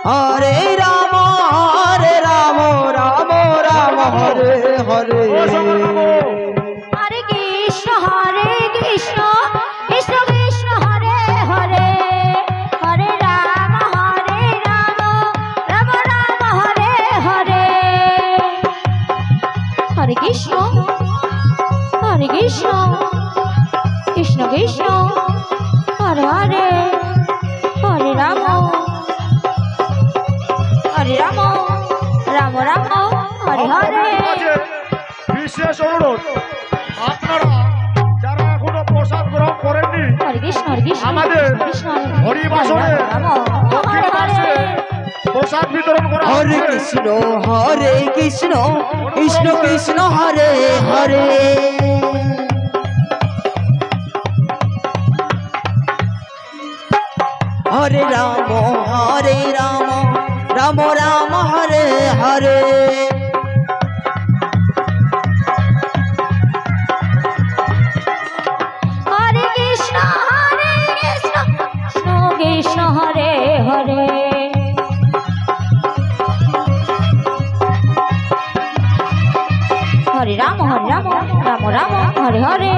হরে রাম রাম রাম হরে হরে। হরে কৃষ্ণ কৃষ্ণ কৃষ্ণ হরে হরে, হরে রাম রাম রাম হরে হরে। হরে কৃষ্ণ কৃষ্ণ কৃষ্ণ হরে হরে, হরে রাম রাম রাম হরে হরে। বিশেষ অনুরোধ, আপনারা যারা এখনো প্রসাদ গ্রহণ করেননি হরে কৃষ্ণ আমাদের কৃষ্ণ হরিবাসনে দক্ষিণ পার্শ্বে প্রসাদ বিতরণ করা হরে হচ্ছে। কৃষ্ণ কৃষ্ণ কৃষ্ণ হরে হরে। হরে রাম রাম রাম হরে হরে। হরে কৃষ্ণ কৃষ্ণ কৃষ্ণ হরে হরে। হরে রাম রাম রাম হরে হরে।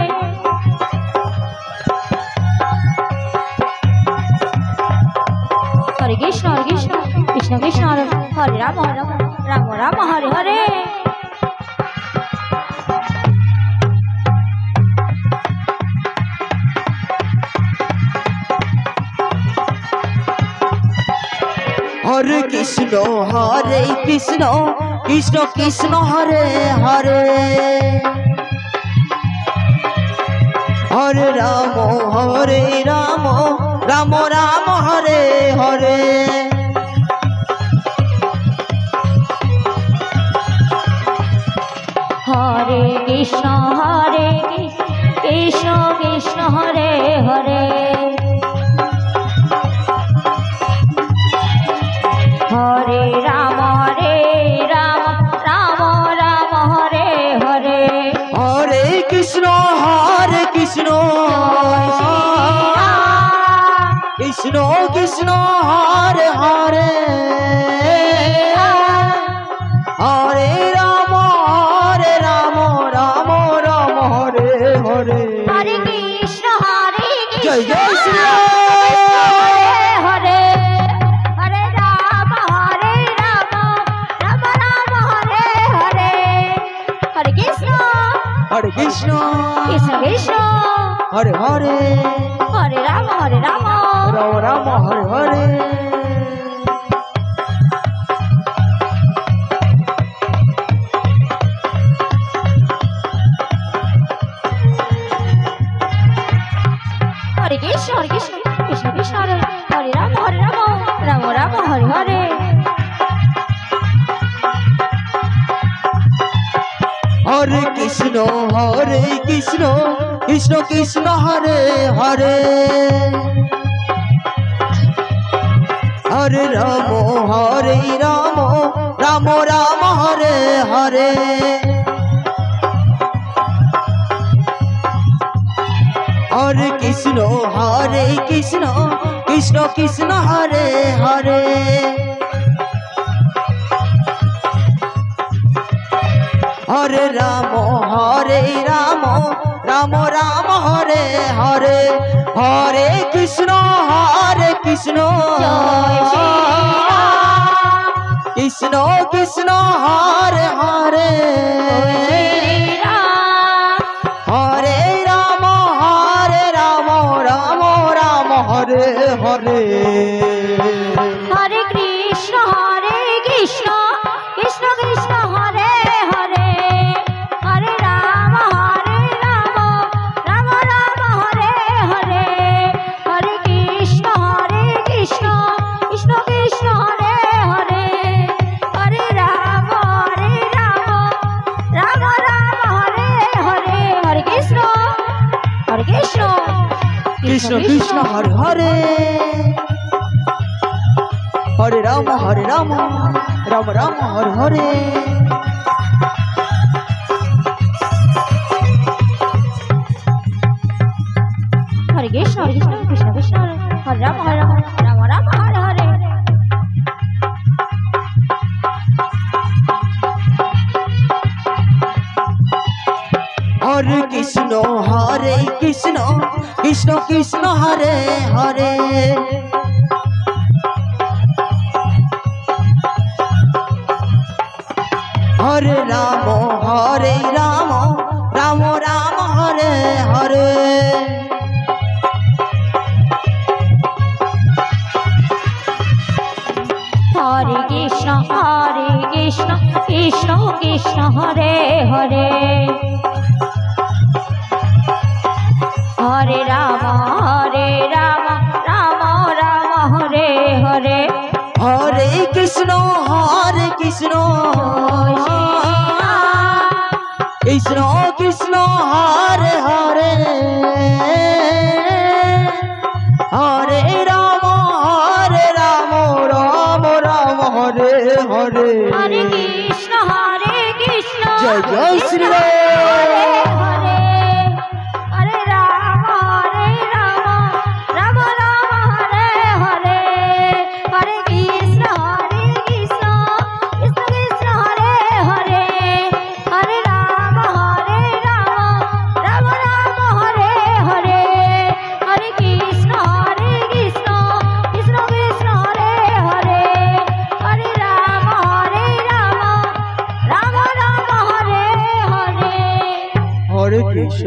হরে কৃষ্ণ কৃষ্ণ কৃষ্ণ হরে রাম রাম হরে হরে। হরে কৃষ্ণ কৃষ্ণ কৃষ্ণ হরে হরে। হরে রাম রাম রাম হরে হরে। হরে কৃষ্ণ কৃষ্ণ হরে হরে। হরে রাম রাম হরে হরে। হরে কৃষ্ণ কৃষ্ণ কৃষ্ণ হরে হরে। হরে রাম রাম রাম হরে হরে। হরে কৃষ্ণ জয় জয় শ্রী হরে হরে রাম রাম হরে হরে। হরে কৃষ্ণ কৃষ্ণ কৃষ্ণ হরে হরে। হরে রাম রাম রাম হরে হরে। হরে কৃষ্ণ কৃষ্ণ হরে রাম রাম হরে হরে। হরে কৃষ্ণ কৃষ্ণ হরে হরে। হরে রাম রাম রাম হরে হরে। হরে কৃষ্ণ কৃষ্ণ হরে হরে। হরে রাম রাম রাম হরে হরে। হরে কৃষ্ণ কৃষ্ণ কৃষ্ণ হরে হরে। হরে রাম রাম রাম হরে হরে। হরে কৃষ্ণ কৃষ্ণ কৃষ্ণ হরে হরে। হরে রাম রাম হরে হরে। হরে কৃষ্ণ কৃষ্ণ কৃষ্ণ হরে হরে। হরে রাম রাম হরে হরে। হরে কৃষ্ণ কৃষ্ণ হরে হরে। হরে রাম রাম রাম হরে হরে। হরে কৃষ্ণ হরে কৃষ্ণ কৃষ্ণ কৃষ্ণ হরে রাম রাম রাম হরে হরে হরে কৃষ্ণ কৃষ্ণ কৃষ্ণ হরে হরে হরে রাম রাম রাম হরে হরে হরে কৃষ্ণ কৃষ্ণ কৃষ্ণ হরে হরে হরে রাম রাম রাম হরে হরে হরে কৃষ্ণ কৃষ্ণ কৃষ্ণ হরে হরে হরে রাম রাম রাম হরে হরে হরে কৃষ্ণ জয় জয় শ্রী রাম হরে হরে রাম রাম রাম হরে হরে হরে কৃষ্ণ কৃষ্ণ কৃষ্ণ হরে হরে হরে রাম রাম রাম হরে হরে হরে কৃষ্ণ কৃষ্ণ কৃষ্ণ কৃষ্ণ হরে হরে হরে রাম রাম রাম হরে হরে হরে কৃষ্ণ